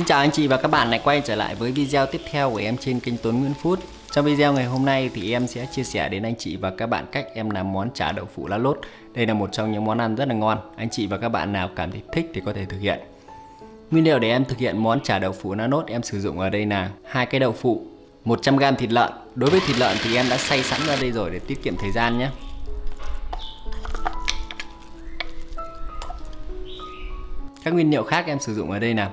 Xin chào anh chị và các bạn lại quay trở lại với video tiếp theo của em trên kênh Tuấn Nguyễn Food. Trong video ngày hôm nay thì em sẽ chia sẻ đến anh chị và các bạn cách em làm món chả đậu phụ lá lốt. Đây là một trong những món ăn rất là ngon. Anh chị và các bạn nào cảm thấy thích thì có thể thực hiện. Nguyên liệu để em thực hiện món chả đậu phụ lá lốt em sử dụng ở đây là 2 cái đậu phụ, 100g thịt lợn. Đối với thịt lợn thì em đã xay sẵn ra đây rồi để tiết kiệm thời gian nhé. Các nguyên liệu khác em sử dụng ở đây là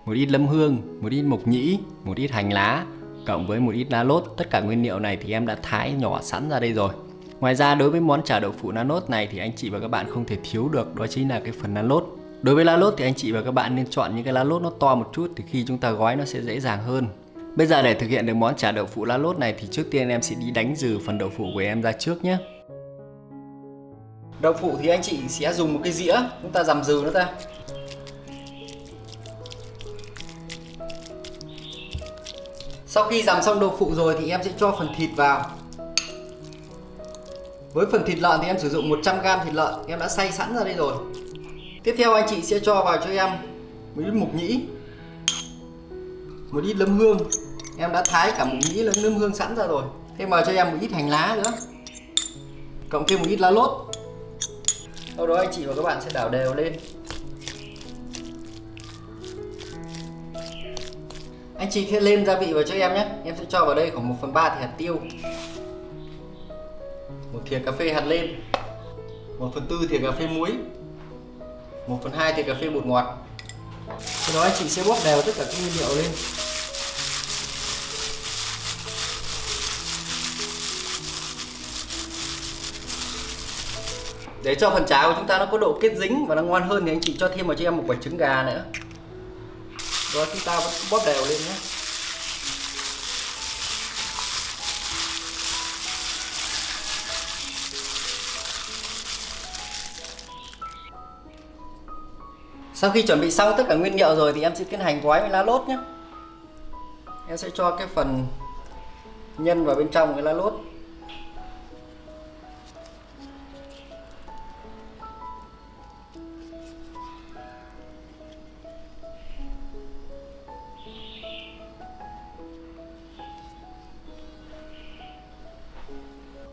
một ít lâm hương, một ít mộc nhĩ, một ít hành lá, cộng với một ít lá lốt. Tất cả nguyên liệu này thì em đã thái nhỏ sẵn ra đây rồi. Ngoài ra đối với món chả đậu phụ lá lốt này thì anh chị và các bạn không thể thiếu được, đó chính là cái phần lá lốt. Đối với lá lốt thì anh chị và các bạn nên chọn những cái lá lốt nó to một chút thì khi chúng ta gói nó sẽ dễ dàng hơn. Bây giờ để thực hiện được món chả đậu phụ lá lốt này thì trước tiên em sẽ đi đánh dừ phần đậu phụ của em ra trước nhé. Đậu phụ thì anh chị sẽ dùng một cái dĩa, chúng ta dằm dừ nó ra. Sau khi dằm xong đậu phụ rồi thì em sẽ cho phần thịt vào. Với phần thịt lợn thì em sử dụng 100g thịt lợn, em đã xay sẵn ra đây rồi. Tiếp theo anh chị sẽ cho vào cho em một ít mộc nhĩ, một ít lâm hương. Em đã thái cả mộc nhĩ lẫn lâm hương sẵn ra rồi. Thêm vào cho em một ít hành lá nữa, cộng thêm một ít lá lốt. Sau đó anh chị và các bạn sẽ đảo đều lên. Anh chị sẽ lên gia vị vào cho em nhé. Em sẽ cho vào đây khoảng 1/3 thìa hạt tiêu, 1 thìa cà phê hạt nêm, 1/4 thìa cà phê muối, 1/2 thìa cà phê bột ngọt. Sau đó anh chị sẽ bóp đều tất cả các nguyên liệu lên. Để cho phần chả của chúng ta nó có độ kết dính và nó ngon hơn thì anh chị cho thêm vào cho em một quả trứng gà nữa. Rồi chúng ta vẫn bóp đều lên nhé. Sau khi chuẩn bị xong tất cả nguyên liệu rồi thì em sẽ tiến hành gói với lá lốt nhé. Em sẽ cho cái phần nhân vào bên trong cái lá lốt.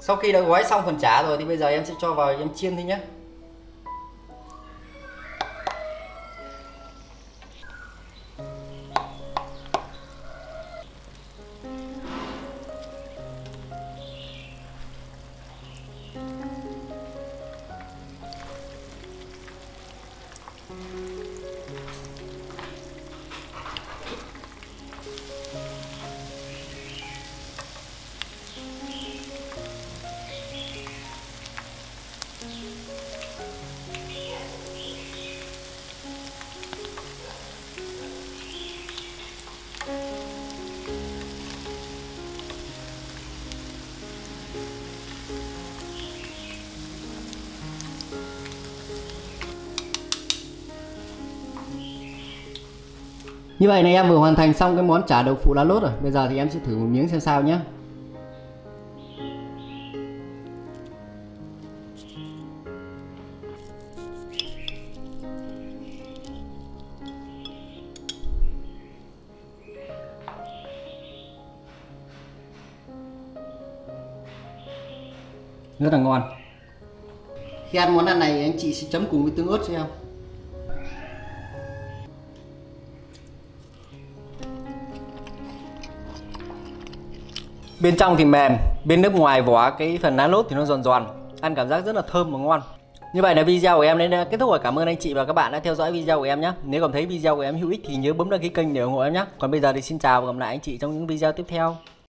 Sau khi đã gói xong phần chả rồi thì bây giờ em sẽ cho vào em chiên thôi nhé. Như vậy này em vừa hoàn thành xong cái món chả đậu phụ lá lốt rồi. Bây giờ thì em sẽ thử một miếng xem sao nhé. Rất là ngon. Khi ăn món ăn này anh chị sẽ chấm cùng với tương ớt cho em. Bên trong thì mềm, bên nước ngoài vỏ cái phần lá lốt thì nó giòn giòn, ăn cảm giác rất là thơm và ngon. Như vậy là video của em đến kết thúc rồi. Cảm ơn anh chị và các bạn đã theo dõi video của em nhé. Nếu cảm thấy video của em hữu ích thì nhớ bấm đăng ký kênh để ủng hộ em nhé. Còn bây giờ thì xin chào và gặp lại anh chị trong những video tiếp theo.